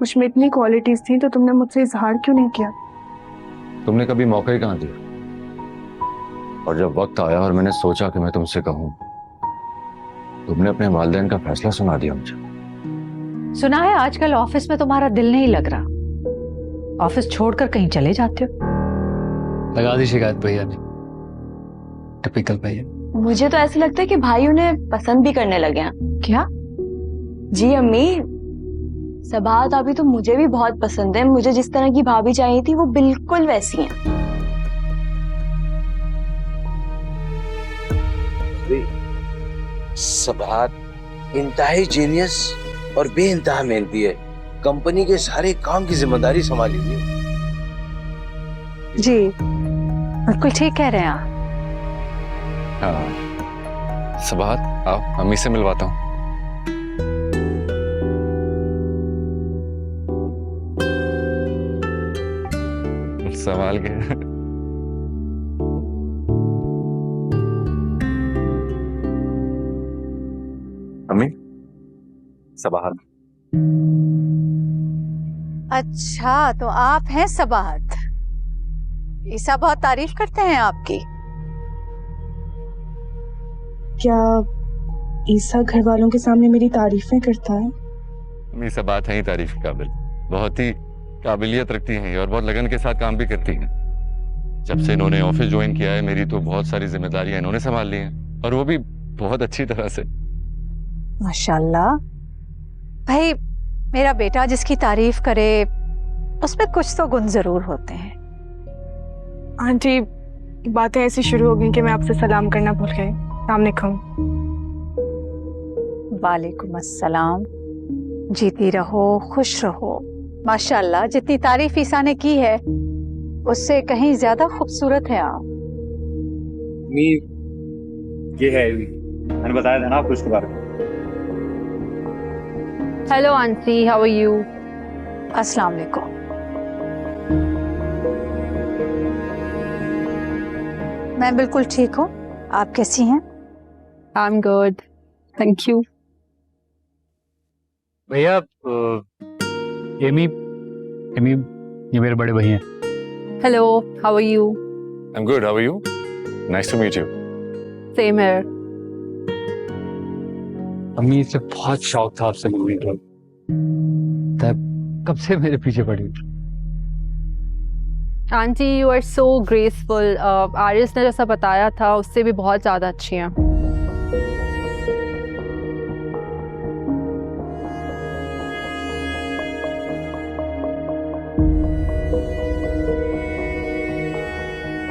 मुझ में इतनी क्वालिटीज थी तो तुमने मुझसे इजहार क्यों नहीं किया? तुमने कभी मौका ही कहाँ दिया। और जब वक्त आया और मैंने सोचा कि मैं तुमसे कहूं, तुमने अपने वालिदैन का फैसला सुना दिया मुझे। सुना है आजकल ऑफिस में तुम्हारा दिल नहीं लग रहा, ऑफिस छोड़कर कहीं चले जाते हो। लगा दी शिकायत भैया ने। टिपिकल भैया। मुझे तो ऐसा लगता है कि भाई उन्हें पसंद भी करने लगे हैं। क्या? जी अम्मी, सबात अभी तो मुझे भी बहुत पसंद है। मुझे जिस तरह की भाभी चाहिए थी वो बिल्कुल वैसी हैं। सबात इंतहाई जीनियस और बेइंतहा मेहनती है। कंपनी के सारे काम की जिम्मेदारी संभाली हुई है। जी बिल्कुल ठीक कह रहे हैं आप। हाँ सबात, आओ अम्मी से मिलवाता हूँ। सवाल क्या है? अम्मी, सबाहत। अच्छा तो आप हैं सबाहत। ईसा बहुत तारीफ करते हैं आपकी। क्या ईसा घर वालों के सामने मेरी तारीफें करता है? अम्मी सबात है ही तारीफ के काबिल, बहुत ही काबिलियत रखती हैं और बहुत लगन के साथ काम भी करती हैं। जब से इन्होंने ऑफिस ज्वाइन किया है मेरी तो बहुत सारी जिम्मेदारियां इन्होंने संभाल ली हैं और वो भी बहुत अच्छी तरह से। माशाल्लाह। भाई मेरा बेटा जिसकी तारीफ करे उसमें कुछ तो गुण जरूर होते हैं। आंटी, बातें ऐसी शुरू हो गई कि मैं आपसे सलाम करना भूल गई। सलाम अलैकुम। वालेकुम अस्सलाम। जीती रहो, खुश रहो। माशाल्लाह जितनी तारीफ ईसा ने की है उससे कहीं ज्यादा खूबसूरत है आप। ये है मैंने बताया था ना आपको इसके बारे में। Hello aunty, how are you? अस्सलाम वालेकुम। मैं बिल्कुल ठीक हूँ, आप कैसी हैं? I am good, thank you. भैया एमी एमी ये मेरे बड़े भैया हैं। Hello, how are you? I am good, how are you? Nice to meet you. Same here. अम्मी से बहुत शौक था आपसे मिलने का, तब कब से मेरे पीछे पड़ी। Aunty you are so graceful. Aaris ने जैसा बताया था उससे भी बहुत ज्यादा अच्छी हैं।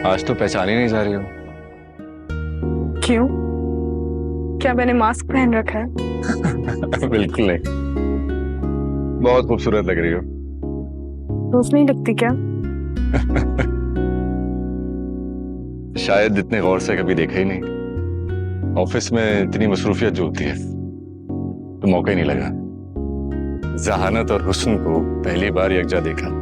आज तो पहचान ही नहीं जा रही हो। क्यों? क्या मैंने मास्क पहन रखा है? बिल्कुल नहीं, बहुत खूबसूरत लग रही हो। रोज नहीं लगती क्या? शायद इतने गौर से कभी देखा ही नहीं। ऑफिस में इतनी मसरूफियत जो होती है तो मौका ही नहीं लगा। जहानत और हुस्न को पहली बार यकजा देखा।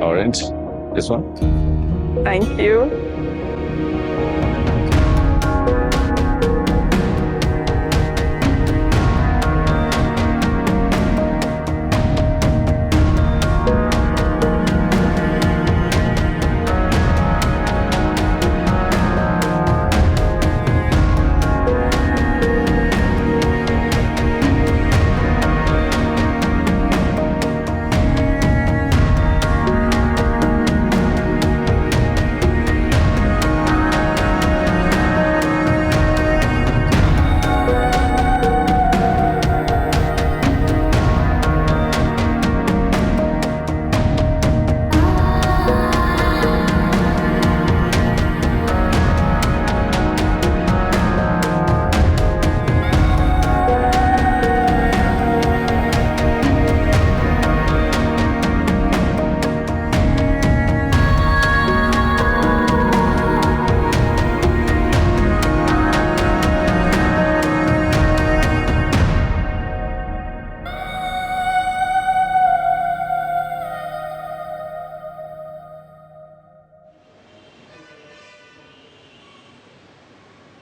Orange, this one. Thank you.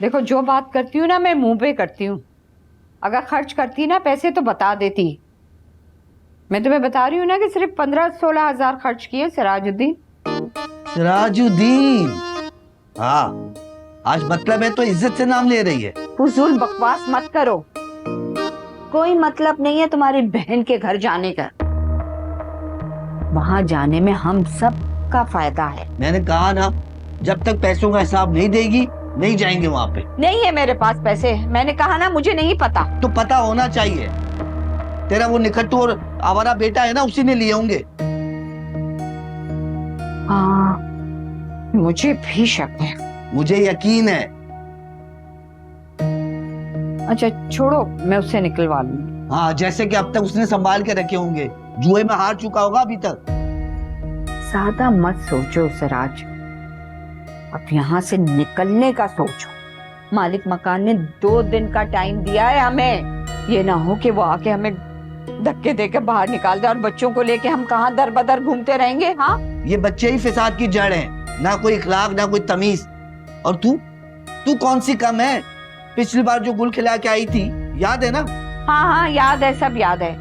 देखो, जो बात करती हूँ ना मैं मुंह पे करती हूँ। अगर खर्च करती ना पैसे तो बता देती। मैं तुम्हें बता रही हूँ ना कि सिर्फ 15-16 हजार खर्च किए सिराजुद्दीन। सिराजुद्दीन, हाँ आज मतलब है तो इज्जत से नाम ले रही है। फुजूल बकवास मत करो। कोई मतलब नहीं है तुम्हारी बहन के घर जाने का। वहां जाने में हम सब का फायदा है। मैंने कहा ना, जब तक पैसों का हिसाब नहीं देगी नहीं जाएंगे वहाँ पे। नहीं है मेरे पास पैसे। मैंने कहा ना मुझे नहीं पता। तो पता होना चाहिए। तेरा वो निकट्टू और आवारा बेटा है ना, उसी ने लिए होंगे। हाँ, मुझे भी शक है। मुझे यकीन है। अच्छा छोड़ो, मैं उससे निकलवा लूंगी। हाँ, जैसे कि अब तक उसने संभाल के रखे होंगे। जुए में हार चुका होगा अभी तक। ज्यादा मत सोचो सिराज, अब यहाँ से निकलने का सोचो। मालिक मकान ने 2 दिन का टाइम दिया है हमें। ये ना हो कि वो आके हमें धक्के देकर बाहर निकाल दे और बच्चों को लेके हम कहाँ दर बदर घूमते रहेंगे। हाँ, ये बच्चे ही फिसाद की जड़ हैं, ना कोई इखलाक ना कोई तमीज। और तू कौन सी कम है? पिछली बार जो गुल खिला के आई थी याद है ना? हाँ हाँ याद है, सब याद है।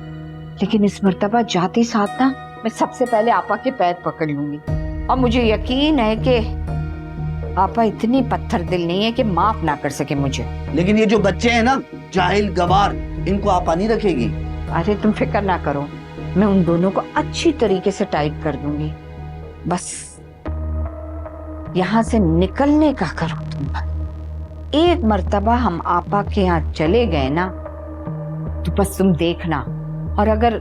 लेकिन इस मर्तबा जाते साथ ना मैं सबसे पहले आपा के पैर पकड़ लूंगी। और मुझे यकीन है कि आपा इतनी पत्थर दिल नहीं है कि माफ ना कर सके मुझे। लेकिन ये जो बच्चे हैं ना, जाहिल गवार, इनको आपा नहीं रखेगी। अरे तुम फिक्र ना करो, मैं उन दोनों को अच्छी तरीके से टाइट कर दूंगी। बस यहाँ से निकलने का करो तुम। एक मर्तबा हम आपा के यहाँ चले गए ना तो बस तुम देखना। और अगर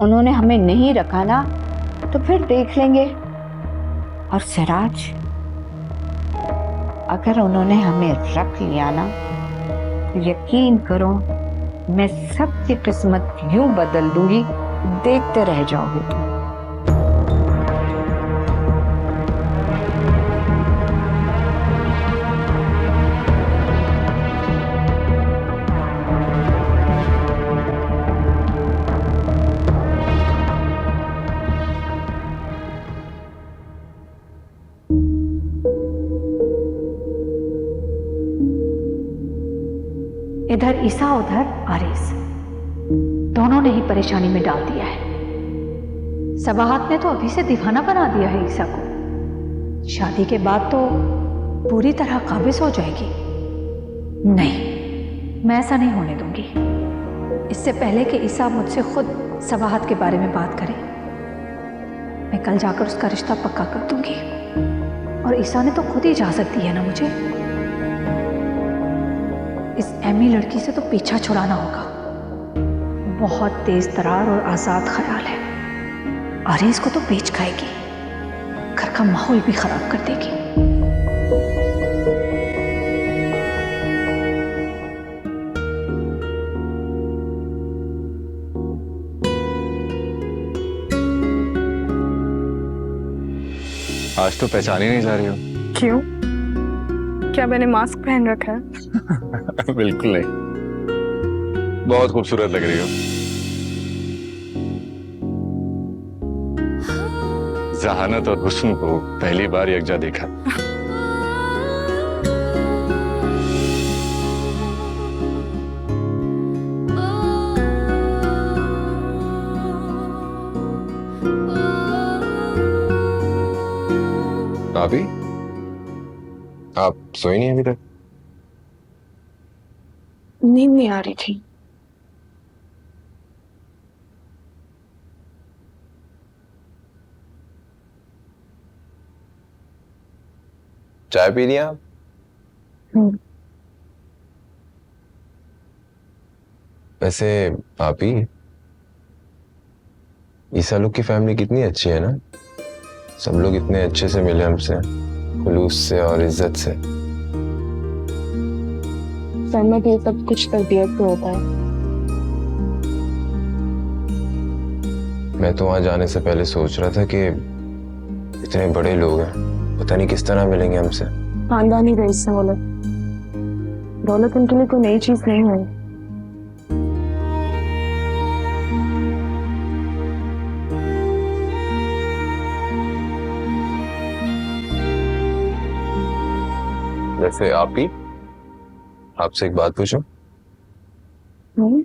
उन्होंने हमें नहीं रखा ना तो फिर देख लेंगे। और सिराज, अगर उन्होंने हमें रख लिया ना तो यकीन करो मैं सबकी किस्मत यूं बदल दूंगी, देखते रह जाओगे तुम। इधर ईसा उधर आरिस, दोनों ने ही परेशानी में डाल दिया है। सबाहत ने तो अभी से दीवाना बना दिया है ईसा को। शादी के बाद तो पूरी तरह काबिज हो जाएगी। नहीं, मैं ऐसा नहीं होने दूंगी। इससे पहले कि ईसा मुझसे खुद सबाहत के बारे में बात करे, मैं कल जाकर उसका रिश्ता पक्का कर दूंगी। और ईसा ने तो खुद ही इजाजत दी है ना मुझे। इस एमी लड़की से तो पीछा छुड़ाना होगा। बहुत तेज तरार और आजाद ख्याल है। अरे इसको तो बेच खाएगी, घर का माहौल भी खराब कर देगी। आज तो पहचान ही नहीं जा रही हो। क्यों? क्या मैंने मास्क पहन रखा है? बिल्कुल नहीं, बहुत खूबसूरत लग रही हो। जहानत और हुस्न को पहली बार यकजा देखा। भाभी, आप सोई नहीं अभी तक? नींद नहीं आ रही थी। चाय पी लिया आप? वैसे भाभी, ईसा लोग की फैमिली कितनी अच्छी है ना। सब लोग इतने अच्छे से मिले हमसे, खुलूस से और इज्जत से। सहमत, ये सब कुछ तरबियत पे होता है। मैं तो वहां जाने से पहले सोच रहा था कि इतने बड़े लोग हैं, पता नहीं किस तरह मिलेंगे हमसे। खानदानी रईस से दौलत, दौलत उनके लिए कोई नई चीज नहीं है। जैसे आप ही आपसे एक बात पूछूं? हम्म?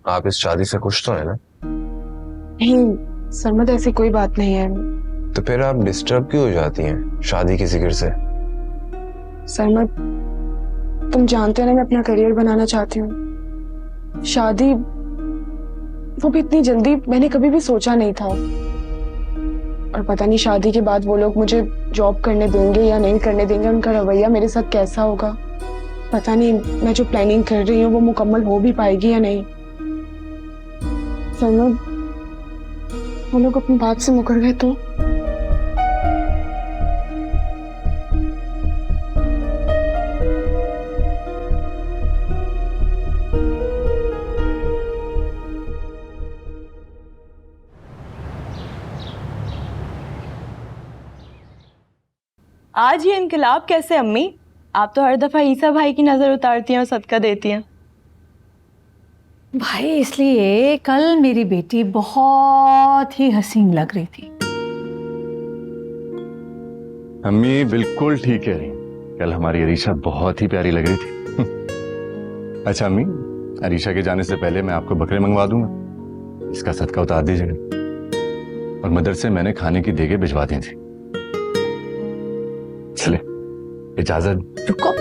आप इस शादी से खुश तो है ना? नहीं सरमद, ऐसी कोई बात नहीं है। तो फिर आप डिस्टर्ब क्यों हो जाती हैं शादी की जिक्र से? सरमद, तुम जानते हो ना मैं अपना करियर बनाना चाहती हूँ। शादी वो भी इतनी जल्दी मैंने कभी भी सोचा नहीं था। और पता नहीं शादी के बाद वो लोग मुझे जॉब करने देंगे या नहीं करने देंगे, उनका रवैया मेरे साथ कैसा होगा पता नहीं। मैं जो प्लानिंग कर रही हूँ वो मुकम्मल हो भी पाएगी या नहीं। सरमद, वो लोग अपनी बात से मुकर गए तो? आज ये इनकलाब कैसे अम्मी? आप तो हर दफा ईसा भाई की नजर उतारती हैं और सदका देती हैं। भाई इसलिए कल मेरी बेटी बहुत ही हसीन लग रही थी। अम्मी बिल्कुल ठीक है। कल हमारी अरीशा बहुत ही प्यारी लग रही थी। अच्छा अम्मी, अरीशा के जाने से पहले मैं आपको बकरे मंगवा दूंगा, इसका सदका उतार दीजिएगा। और मदर से मैंने खाने की देगे भिजवा दी थी। चले, इजाजत। रुको,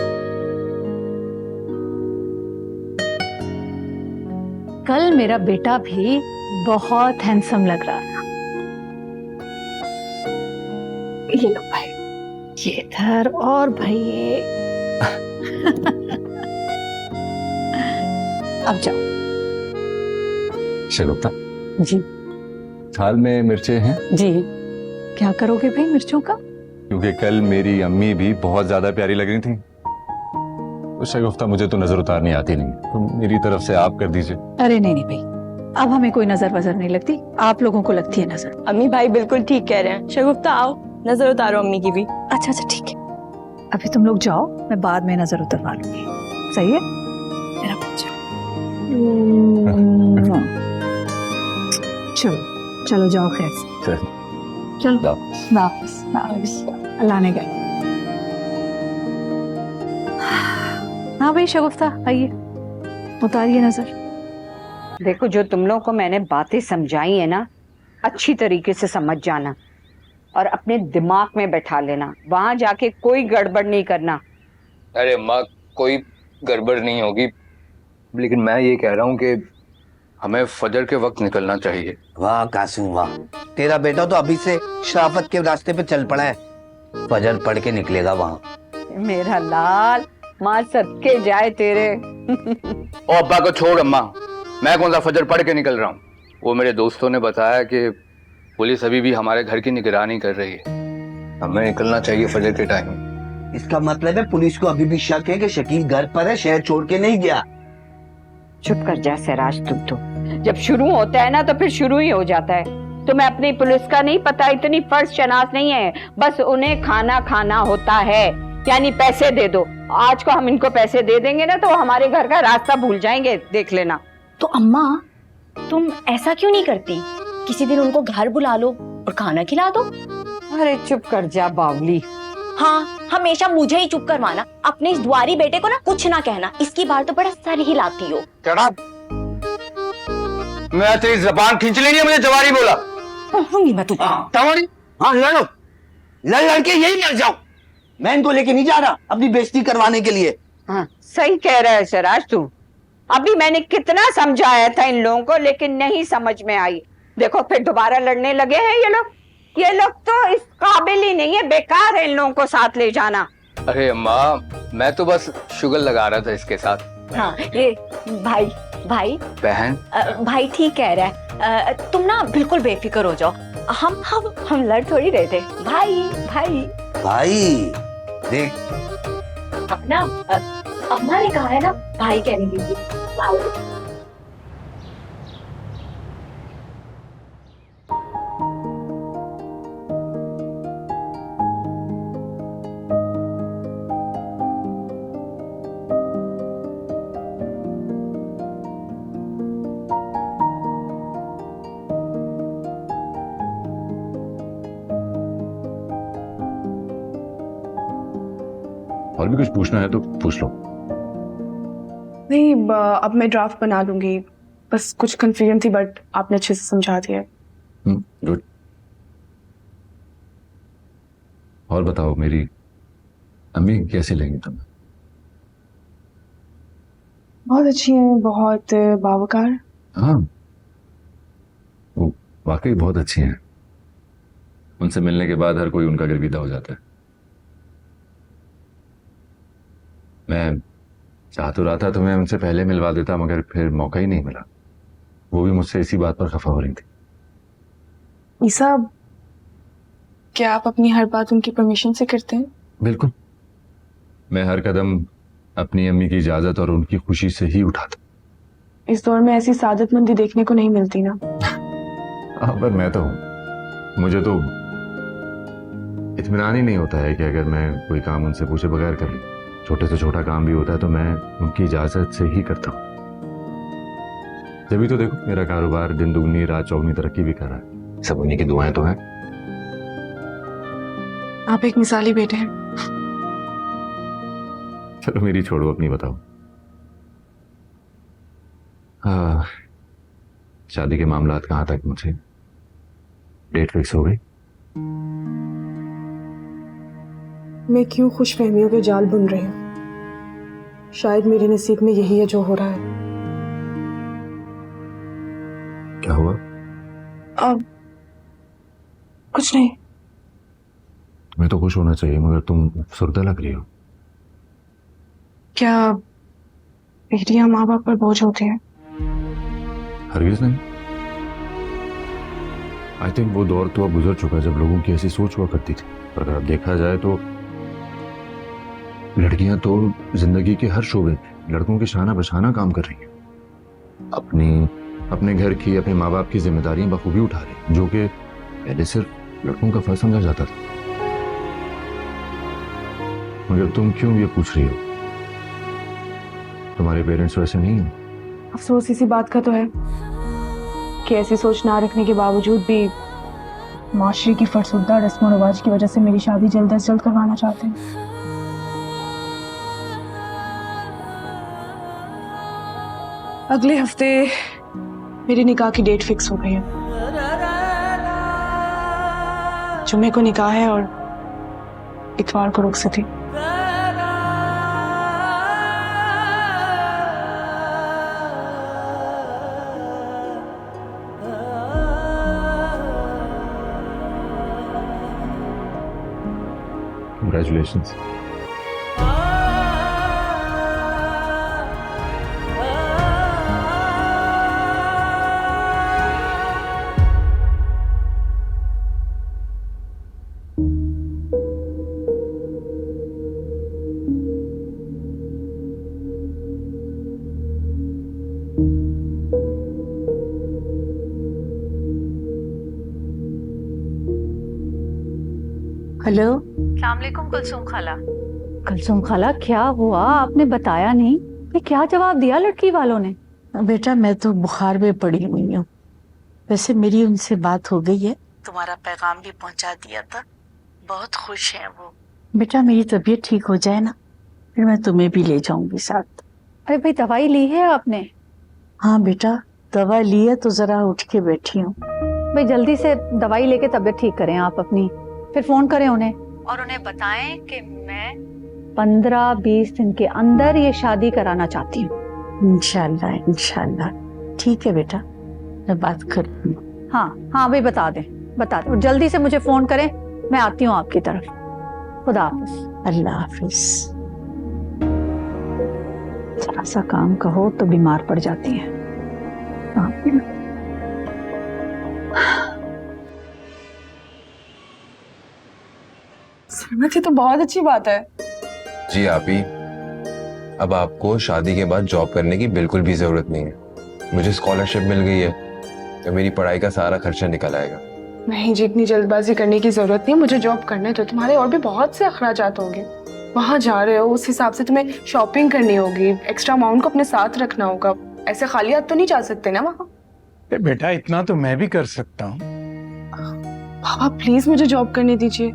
कल मेरा बेटा भी बहुत हैंडसम लग रहा था। ये लो भाई, ये इधर, और भाई ये। अब जाओ। शगुफ्ता जी थाल में मिर्चे हैं? जी। क्या करोगे भाई मिर्चों का? क्योंकि कल मेरी अम्मी भी बहुत ज्यादा प्यारी लग रही थी। तो शगुफ्ता मुझे तो नजर उतारनी आती नहीं, तो मेरी तरफ से आप कर दीजिए। अरे नहीं नहीं भाई, अब हमें कोई नजर वजर नहीं लगती, आप लोगों को लगती है नजर। अम्मी भाई बिल्कुल ठीक कह रहे हैं। शगुफ्ता आओ, नजर उतारो अम्मी की भी। अच्छा अच्छा ठीक है, अभी तुम लोग जाओ, मैं बाद में नजर उतरवा लूंगी। सही है मेरा बच्चा। चलो चलो जाओ, खैर से चलो। वापस वापस, अल्लाह ने गए। हाँ भाई शगुफ्ता, आइए उतारिए नजर। देखो, जो तुम लोगों को मैंने बातें समझाई है ना, अच्छी तरीके से समझ जाना और अपने दिमाग में बैठा लेना। वहां जाके कोई गड़बड़ नहीं करना। अरे माँ, कोई गड़बड़ नहीं होगी, लेकिन मैं ये कह रहा हूँ कि हमें फजर के वक्त निकलना चाहिए। वाह कासिम वाह, तेरा बेटा तो अभी से शराफत के रास्ते पे चल पड़ा है। फजर पढ़ के निकलेगा वहाँ। मेरा लाल, माँ सदके जाए तेरे। ओ अब्बा को छोड़ अम्मा, मैं कौन सा फजर पढ़ के निकल रहा हूँ। वो मेरे दोस्तों ने बताया कि पुलिस अभी भी हमारे घर की निगरानी कर रही है, हमें निकलना चाहिए फजर के टाइम। इसका मतलब है पुलिस को अभी भी शक है कि शकील घर पर है, शहर छोड़ के नहीं गया। चुप कर जा सिराज, तुम तो जब शुरू होता है ना तो फिर शुरू ही हो जाता है। तुम्हें अपनी पुलिस का नहीं पता, इतनी फर्ज शनास नहीं है। बस उन्हें खाना खाना होता है, यानी पैसे दे दो। आज को हम इनको पैसे दे देंगे ना तो हमारे घर का रास्ता भूल जाएंगे, देख लेना। तो अम्मा तुम ऐसा क्यों नहीं करती? किसी दिन उनको घर बुला लो और खाना खिला दो। अरे चुप कर जा बावली। हाँ, हमेशा मुझे ही चुप करवाना। अपने इस द्वारी बेटे को ना कुछ ना कहना, इसकी बार तो बड़ा सर ही लाती हो। मैं तेरी जबान खींच लेनी, मुझे जवारी बोला। मैं तू तवारी? हाँ लड़ो, लड़ के यही लड़ जाओ। मैं इनको लेके नहीं जा रहा अपनी बेइज्जती करवाने के लिए। हाँ सही कह रहा है सिराज तू। अभी मैंने कितना समझाया था इन लोगों को, लेकिन नहीं समझ में आई। देखो फिर दोबारा लड़ने लगे हैं ये लोग। ये लोग तो इस काबिल ही नहीं है, बेकार है इन लोगों को साथ ले जाना। अरे अम्मा, मैं तो बस शुगर लगा रहा था इसके साथ। हाँ ये भाई भाई बहन, भाई ठीक कह रहा है। तुम ना बिल्कुल बेफिक्र हो जाओ। हम लड़ थोड़ी रहे थे। भाई भाई भाई देख, अपना अम्मा ने कहा है ना, भाई कहने दीजिए। भाई और भी कुछ पूछना है तो पूछ लो। नहीं, अब मैं ड्राफ्ट बना दूंगी। बस कुछ कंफ्यूजन थी, बट आपने अच्छे से समझा दिया। गुड। और बताओ, मेरी अम्मी कैसी लगी तुम्हें? बहुत अच्छी है, बहुत बावकार। हाँ, वो वाकई बहुत अच्छी हैं। उनसे मिलने के बाद हर कोई उनका गिरविदा हो जाता है। मैं चाह तो रहा था तुम्हें उनसे पहले मिलवा देता, मगर फिर मौका ही नहीं मिला। वो भी मुझसे इसी बात पर खफा हो रही थी। ईसा, क्या आप अपनी हर बात उनकी परमिशन से करते हैं? बिल्कुल, मैं हर कदम अपनी अम्मी की इजाजत और उनकी खुशी से ही उठाता। इस दौर में ऐसी सादतमंदी देखने को नहीं मिलती ना। हाँ, पर मैं तो हूं। मुझे तो इत्मीनान ही नहीं होता है कि अगर मैं कोई काम उनसे पूछे बगैर कर लूं। छोटे से छोटा काम भी होता है तो मैं उनकी इजाजत से ही करता हूँ। तभी तो देखो, मेरा कारोबार दिन दुगनी रात चौगनी तरक्की भी कर रहा है। सब उन्हीं की दुआएं तो हैं। आप एक मिसाली बेटे हैं। चलो मेरी छोड़ो, अपनी बताओ। हाँ, शादी के मामलात कहाँ तक पहुंचे? डेट फिक्स हो गई? मैं क्यों खुशफहमियों के जाल बुन रही हूँ? शायद मेरे नसीब में यही है जो हो रहा है। क्या हुआ? अब कुछ नहीं। तुम्हें तो खुश होना चाहिए, मगर तुम अफसरदा लग रही हो। क्या बेटियां माँ बाप पर बोझ होती हैं? हरगिज नहीं। आई थिंक वो दौर तो अब गुजर चुका है जब लोगों की ऐसी सोच हुआ करती थी। पर अगर अब देखा जाए तो लड़कियां तो जिंदगी के हर शोबे में लड़कों के शाना बशाना काम कर रही हैं। अपने घर की, अपने माँ बाप की जिम्मेदारियां बखूबी उठा रही हैं, जो कि पहले सिर्फ लड़कों का फर्ज समझा जाता था। मगर तुम क्यों ये पूछ रही हो? तुम्हारे पेरेंट्स वैसे नहीं हैं। अफसोस इसी बात का तो है कि ऐसी सोच ना रखने के बावजूद भी माशरे की फरसुदा रस्म और रिवाज की वजह से मेरी शादी जल्द अज जल्द करवाना चाहते हैं। अगले हफ्ते मेरी निकाह की डेट फिक्स हो गई है। जुम्मे को निकाह है और इतवार को रुखसती। Congratulations. हेलो। अस्सलामुअलैकुम कुलसूम खाला। कुलसूम खाला, क्या हुआ? आपने बताया नहीं। ये क्या जवाब दिया लड़की वालों ने? बेटा, मैं तो बुखार में पड़ी हुई हूँ। वैसे मेरी उनसे बात हो गई है, तुम्हारा पैगाम भी पहुंचा दिया था। बहुत खुश हैं वो। बेटा, मेरी तबीयत ठीक हो जाए ना, फिर मैं तुम्हें भी ले जाऊंगी साथ। अरे भाई, दवाई ली है आपने? हाँ बेटा, दवा ली है तो जरा उठ के बैठी हूँ। भाई जल्दी से दवाई लेके तबीयत ठीक करें आप अपनी, फिर फोन करें उन्हें और उन्हें बताएं कि मैं 15-20 दिन के अंदर ये शादी कराना चाहती हूँ। इंशाल्लाह इंशाल्लाह। ठीक है बेटा, मैं बात करती हूँ। हाँ हाँ भाई, बता दें और जल्दी से मुझे फोन करें, मैं आती हूँ आपकी तरफ। खुदा हाफिज। अल्लाह हाफिज। थोड़ा सा काम कहो तो बीमार पड़ जाती है। सहमति तो बहुत अच्छी बात है। जी आप ही, अब आपको शादी के बाद जॉब करने की बिल्कुल भी जरूरत नहीं है। मुझे स्कॉलरशिप मिल गई है तो मेरी पढ़ाई का सारा खर्चा निकल आएगा। नहीं जी, इतनी जल्दबाजी करने की जरूरत नहीं है। मुझे जॉब करने तो तुम्हारे और भी बहुत से अखराजात होंगे। वहां जा रहे हो, उस हिसाब से तुम्हें शॉपिंग करनी होगी, एक्स्ट्रा अमाउंट को अपने साथ रखना होगा। ऐसे खाली हाथ तो नहीं जा सकते ना वहाँ। बेटा, इतना तो मैं भी कर सकता हूँ। पापा प्लीज मुझे जॉब करने दीजिए।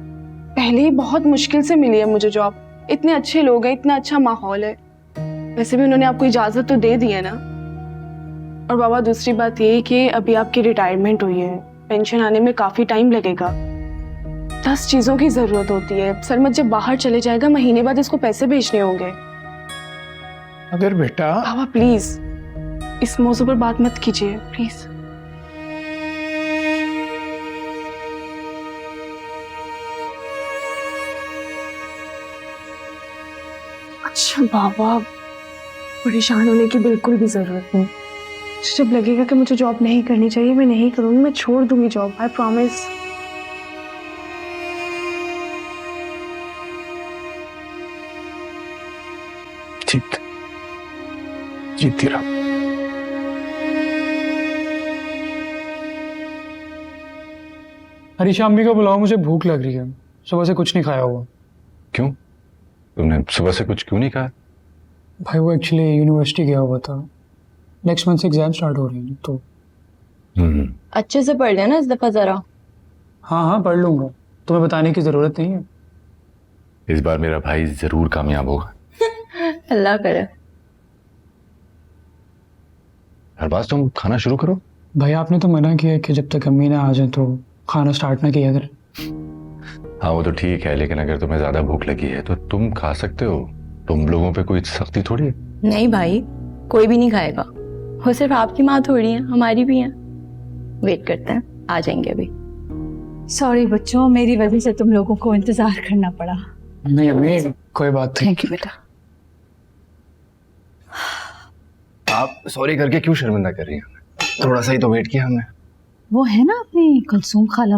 पहले ही बहुत मुश्किल से मिली है मुझे जॉब। इतने अच्छे लोग हैं, इतना अच्छा माहौल है। वैसे भी उन्होंने आपको इजाजत तो दे दी है ना। और बाबा दूसरी बात ये कि अभी आपकी रिटायरमेंट हुई है, पेंशन आने में काफी टाइम लगेगा। 10 चीजों की जरूरत होती है। सरमत जब बाहर चले जाएगा महीने बाद इसको पैसे भेजने होंगे। अगर बेटा बाबा प्लीज इस मौजू पर बात मत कीजिए प्लीज। अच्छा बाबा, परेशान होने की बिल्कुल भी जरूरत नहीं। जब लगेगा कि मुझे जॉब नहीं करनी चाहिए मैं नहीं करूंगी, मैं छोड़ दूंगी जॉब, आई प्रॉमिस। ठीक, जीती रहो। हरीशा अम्मी को बुलाओ, मुझे भूख लग रही है, सुबह से कुछ नहीं खाया हुआ। क्यों? तुमने सुबह से कुछ क्यों नहीं खाया? भाई वो एक्चुअली यूनिवर्सिटी गया हुआ था, नेक्स्ट मंथ से एग्जाम स्टार्ट हो रही है तो। अच्छे से पढ़ लेना इस दफा जरा। हाँ पढ़ लूंगा, तुम्हें बताने की जरूरत नहीं है। इस बार मेरा भाई जरूर कामयाब होगा। अल्लाह करे। अरबाज तुम खाना शुरू करो। भाई आपने तो मना किया कि जब तक अम्मी ना आ जाए तो खाना स्टार्ट ना किया करें। हाँ वो तो ठीक है, लेकिन अगर तुम्हें ज्यादा भूख लगी है तो तुम खा सकते हो। तुम लोगों पे कोई सख्ती थोड़ी है। नहीं भाई, कोई भी नहीं खाएगा। वो सिर्फ आपकी माँ थोड़ी है, हमारी भी है। वेट करते हैं, आ जाएंगे अभी। सॉरी बच्चों, मेरी वजह से तुम लोगों को इंतजार करना पड़ा। नहीं अम्मी कोई बात नहीं। थैंक यू बेटा। आप सॉरी करके क्यों शर्मिंदा कर रही हैं? थोड़ा सा ही तो वेट किया हमने। वो है ना अपनी कुलसूम खाला,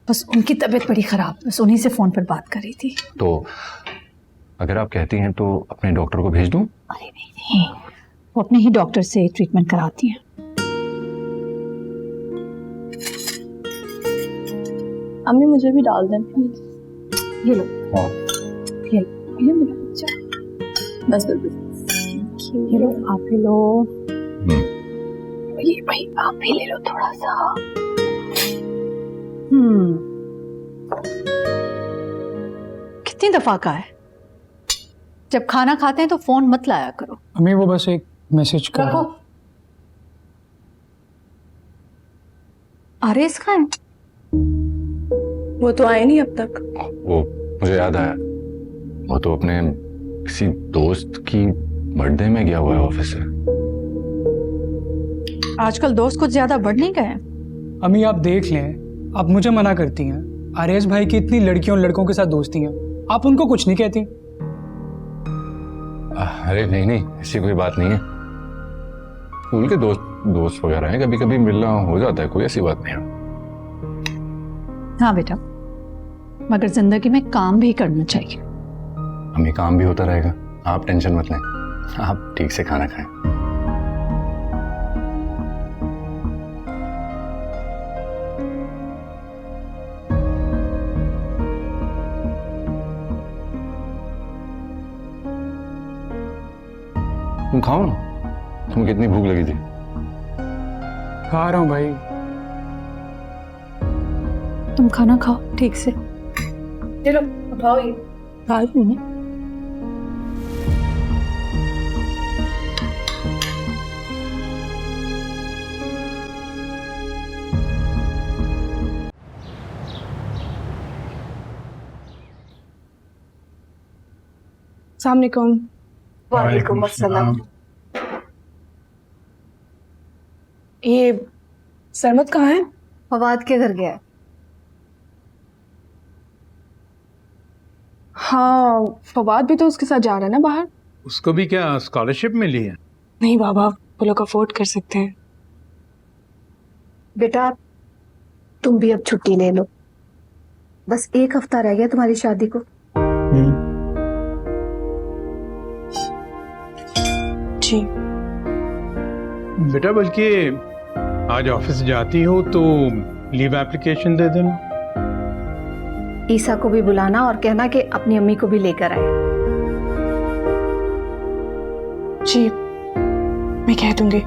बस उनकी तबीयत बड़ी खराब, बस उन्हीं से फोन पर बात कर रही थी। तो अगर आप कहती हैं तो अपने डॉक्टर को भेज दूं? अरे नहीं, वो अपने ही डॉक्टर से ट्रीटमेंट कराती हैं। अम्मी मुझे भी डाल दें प्लीज। ये लो, ये मेरा बच्चा, बस बस बस। ये लो, आप भी लो। ये भाई आप भी ले लो थोड़ा सा। कितनी दफा का है, जब खाना खाते हैं तो फोन मत लाया करो। अम्मी वो बस एक मैसेज कर। रखो। आरेस कहाँ है? वो तो आए नहीं अब तक। वो मुझे याद आया, वो तो अपने किसी दोस्त की बर्थडे में गया हुआ है ऑफिस से। आजकल दोस्त कुछ ज्यादा बढ़ नहीं गए। अम्मी आप देख लें, आप मुझे मना करती हैं, आरेस भाई की इतनी लड़कियों और लड़कों के साथ दोस्ती हैं, आप उनको कुछ नहीं कहती। अरे नहीं ऐसी कोई बात नहीं है। स्कूल के दोस्त वगैरह हैं, कभी कभी मिलना हो जाता है, कोई ऐसी बात नहीं है। हाँ बेटा, मगर जिंदगी में काम भी करना चाहिए। हमें काम भी होता रहेगा, आप टेंशन मत लें। आप ठीक से खाना खाएं। तुम खाओ ना, तुम्हें कितनी भूख लगी थी। खा रहा हूँ भाई। तुम खाना खाओ ठीक से। चलो उठाओ ये। खा लूँ ना। अस्सलामुअलैकुम। वालेकुम अस्सलाम। ये सरमत कहाँ है? फवाद के घर गया है। हाँ फवाद भी तो उसके साथ जा रहा है ना बाहर। उसको भी क्या स्कॉलरशिप मिली है? नहीं बाबा, वो लोग अफोर्ड कर सकते हैं। बेटा तुम भी अब छुट्टी ले लो, बस 1 हफ्ता रह गया तुम्हारी शादी को। जी बेटा बल्कि आज ऑफिस जाती हो तो लीव एप्लीकेशन दे देना। ईसा को भी बुलाना और कहना कि अपनी अम्मी को भी लेकर आए। जी मैं कह दूंगी।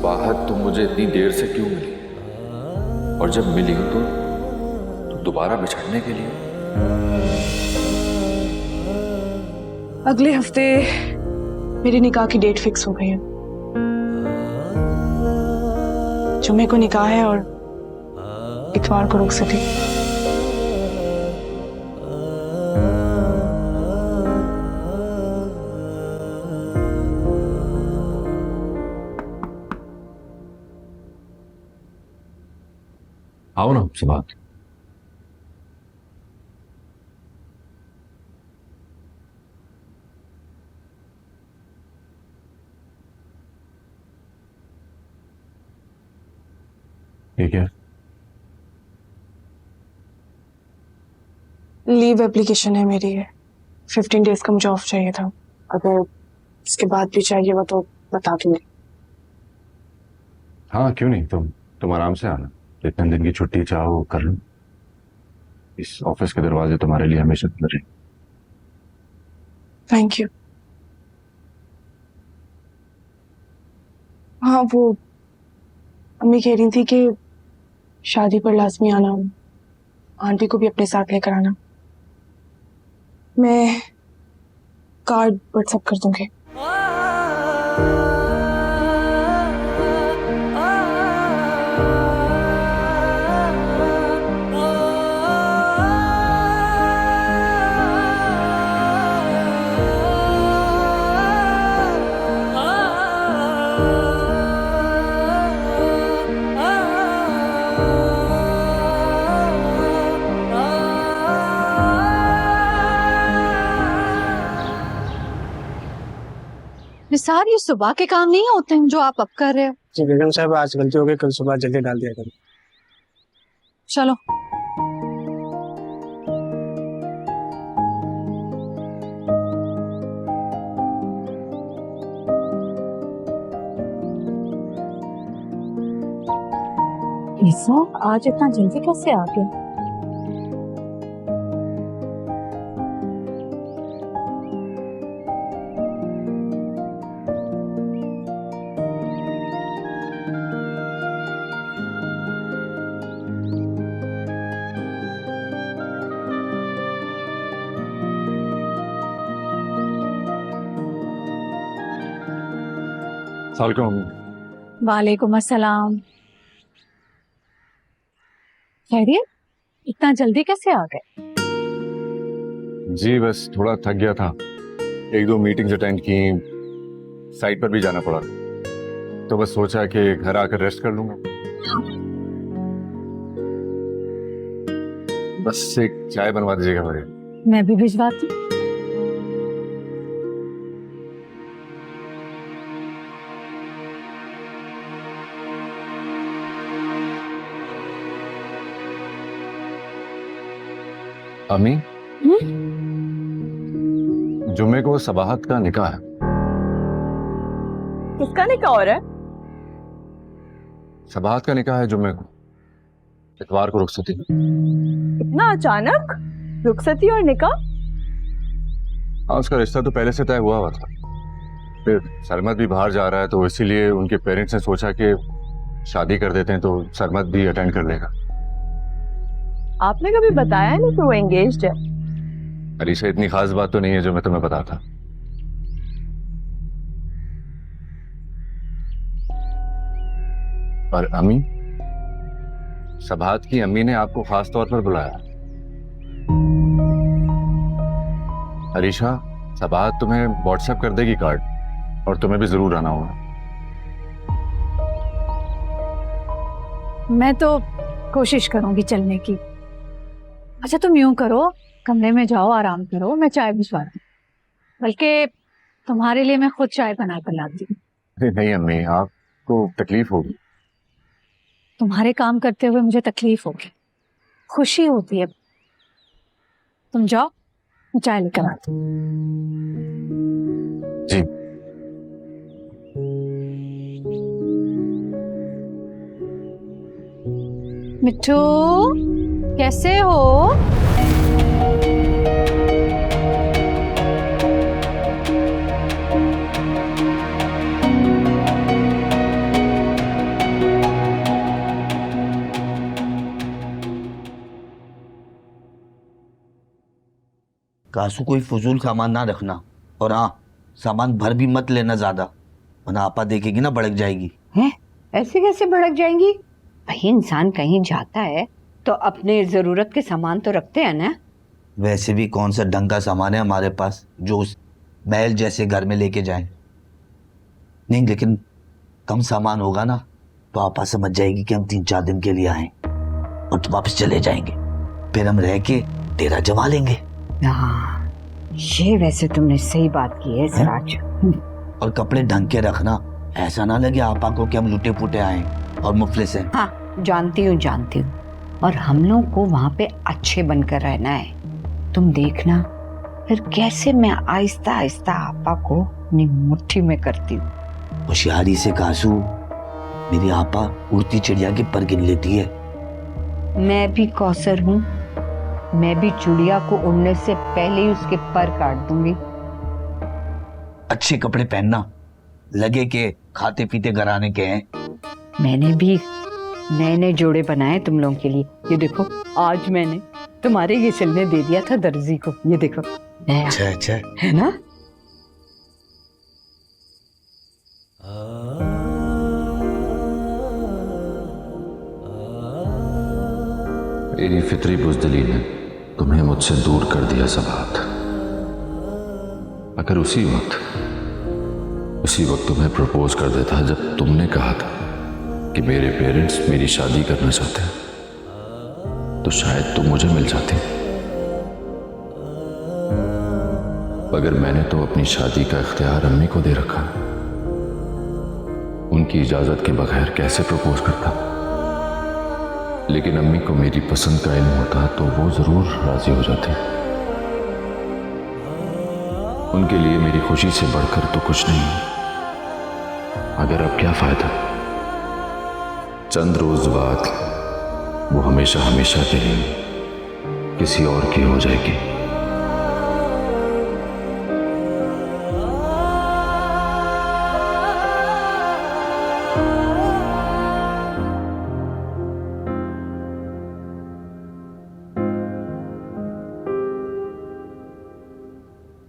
सबाहत तुम मुझे इतनी देर से क्यों मिली, और जब मिली तो दोबारा बिछड़ने के लिए? अगले हफ्ते मेरी निकाह की डेट फिक्स हो गई है। जुमे को निकाह है और इतवार को रुखसती। आओ ना सबाहत। ठीक है, लीव एप्लीकेशन है मेरी है, 15 डेज का मुझे ऑफ चाहिए था। अगर इसके बाद भी चाहिए वो तो बता दूंगी। हाँ क्यों नहीं, तुम आराम से आना, जितने दिन की छुट्टी चाहो कर लो। इस ऑफिस के दरवाजे तुम्हारे लिए हमेशा खुले रहेंगे। Thank you. हाँ वो अम्मी कह रही थी कि शादी पर लाजमी आना, आंटी को भी अपने साथ लेकर आना। मैं कार्ड व्हाट्सएप कर दूंगी। निसार, ये सुबह के काम नहीं होते हैं जो आप अब कर रहे हो? जी बेगम साहब, आज गलती हो गई, कल सुबह जल्दी डाल दिया करो। चलो। ईसा, आज इतना जल्दी कैसे आ गए? वालेकुम अस्सलाम। खैरियत? इतना जल्दी कैसे आ गए? जी बस थोड़ा थक गया था, 1-2 मीटिंग्स अटेंड की, साइट पर भी जाना पड़ा, तो बस सोचा कि घर आकर रेस्ट कर लूंगा। बस एक चाय बनवा दीजिएगा मेरे। मैं भी भिजवाती हूँ। अम्मी, जुमे को सबाहत का निकाह है। किसका निकाह हो रहा है? सबाहत का निकाह है जुमे को, इतवार को रुखसती। इतना अचानक रुखसती और निकाह? हाँ, उसका रिश्ता तो पहले से तय हुआ था, फिर सरमत भी बाहर जा रहा है तो इसीलिए उनके पेरेंट्स ने सोचा कि शादी कर देते हैं तो सरमत भी अटेंड कर लेगा। आपने कभी बताया नहीं कि वो एंगेज्ड है? अलीशा, इतनी खास बात तो नहीं है जो मैं तुम्हें बताता। और अम्मी, सबाहत की अम्मी ने आपको खास तौर पर बुलाया। अलीशा, सबाहत तुम्हें व्हाट्सएप कर देगी कार्ड, और तुम्हें भी जरूर आना होगा। मैं तो कोशिश करूंगी चलने की। अच्छा तुम यूं करो, कमरे में जाओ, आराम करो, मैं चाय भिजवा दूं। बल्कि तुम्हारे लिए मैं खुद चाय बना कर लाती हूँ। नहीं अम्मी, आपको तकलीफ होगी। तुम्हारे काम करते हुए मुझे तकलीफ होगी, खुशी होती है। तुम जाओ, मैं चाय लेकर आती हूँ। जी। मिट्टू, कैसे हो? कासू कोई फजूल सामान ना रखना, और हाँ सामान भर भी मत लेना ज्यादा, वरना आपा देखेगी ना भड़क जाएगी। हैं? ऐसे कैसे भड़क जाएंगी? भाई इंसान कहीं जाता है तो अपने जरूरत के सामान तो रखते हैं ना। वैसे भी कौन सा ढंग का सामान है हमारे पास जो उस महल जैसे घर में लेके जाए। नहीं, लेकिन कम सामान होगा ना तो आपा समझ जाएगी कि हम 3-4 दिन के लिए आए और तो वापस चले जाएंगे, फिर हम रह के डेरा जमा लेंगे। हाँ, ये वैसे तुमने सही बात की है सिराज। और कपड़े ढंग के रखना, ऐसा ना लगे आपा को कि हम लुटे पुटे आए और मुफलिस हैं। हाँ जानती हूँ। और हम लोग को वहाँ पे अच्छे बनकर रहना है। तुम देखना फिर कैसे मैं आहिस्ता आहिस्ता आपा को अपनी मुट्ठी में करती हूँ। होशियारी से कासू, मेरी आपा उड़ती चिड़िया के पर गिन लेती है। मैं भी कौसर हूँ, मैं भी चिड़िया को उड़ने से पहले ही उसके पर काट दूंगी। अच्छे कपड़े पहनना, लगे के खाते पीते घराने के हैं। मैंने भी नए नए जोड़े बनाए तुम लोगों के लिए। ये देखो, आज मैंने तुम्हारे ये सिलने दे दिया था दर्जी को। ये देखो नया। अच्छा है ना? मेरी फितरी बुज़दिली ने तुम्हें मुझसे दूर कर दिया सबात। अगर उसी वक्त तुम्हें प्रपोज कर देता जब तुमने कहा था कि मेरे पेरेंट्स मेरी शादी करना चाहते हैं, तो शायद तुम मुझे मिल जाती। मगर मैंने तो अपनी शादी का इख्तियार अम्मी को दे रखा। उनकी इजाजत के बगैर कैसे प्रपोज करता? लेकिन अम्मी को मेरी पसंद का इल्म होता तो वो जरूर राजी हो जाती। उनके लिए मेरी खुशी से बढ़कर तो कुछ नहीं, मगर अब क्या फायदा? चंद रोज बाद वो हमेशा हमेशा के लिए किसी और की हो जाएगी।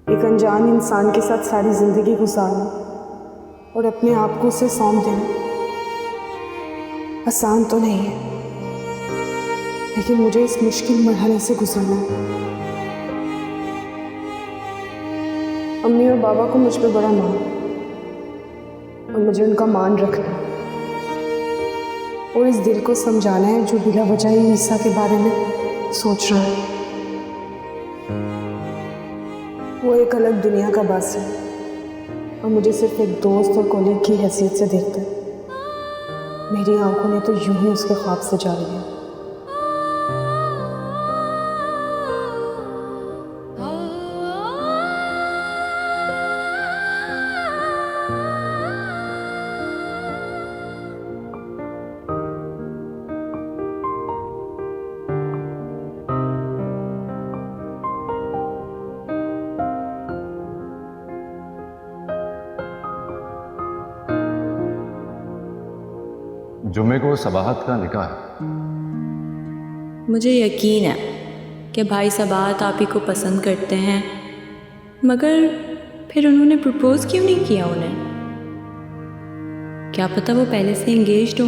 एक अनजान इंसान के साथ सारी जिंदगी गुजारना और अपने आप को उसे सौंप देना आसान तो नहीं है, लेकिन मुझे इस मुश्किल मरहले से गुजरना है। अम्मी और बाबा को मुझ पे बड़ा मान और मुझे उनका मान रखना और इस दिल को समझाना है जो बिला वजह ही ईसा के बारे में सोच रहा है। वो एक अलग दुनिया का बासी है और मुझे सिर्फ एक दोस्त और कोलीग की हैसियत से देखता है। मेरी आंखों ने तो यूं ही उसके ख्वाब से जा लिया। जुम्मे को सबाहत का निकाह है। मुझे यकीन है कि भाई सबाहत आप ही को पसंद करते हैं, मगर फिर उन्होंने प्रपोज क्यों नहीं किया उन्हें? क्या पता वो पहले से एंगेज्ड हो।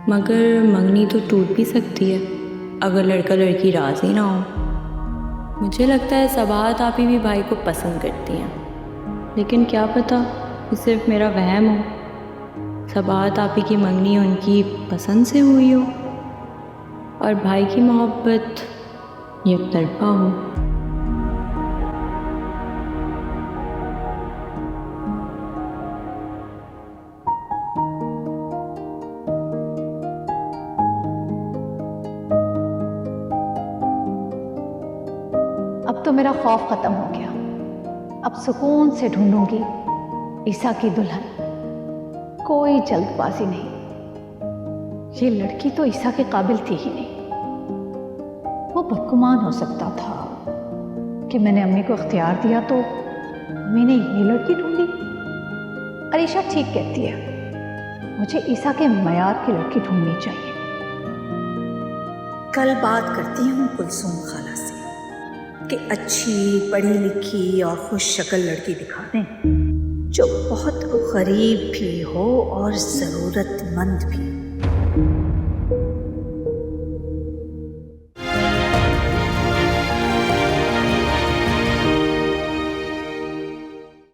मगर मंगनी तो टूट भी सकती है अगर लड़का लड़की राजी ना हो। मुझे लगता है सबाहत आप ही भी भाई को पसंद करती हैं, लेकिन क्या पता ये सिर्फ मेरा वहम हो। सबाहत आप ही की मंगनी उनकी पसंद से हुई हो और भाई की मोहब्बत एकतरफा हो। अब तो मेरा खौफ खत्म हो गया। अब सुकून से ढूंढूंगी ईसा की दुल्हन। कोई जल्दबाजी नहीं। ये लड़की तो ईसा के काबिल थी ही नहीं। वो बदगुमान हो सकता था कि मैंने अम्मी को इख्तियार दिया तो मैंने ये लड़की ढूंढी। अरीशा ठीक कहती है, मुझे ईसा के मयार की लड़की ढूंढनी चाहिए। कल बात करती हूँ कुलसूम खाला से। कि अच्छी पढ़ी लिखी और खुश शक्ल लड़की दिखा दें जो बहुत गरीब भी हो और ज़रूरतमंद भी।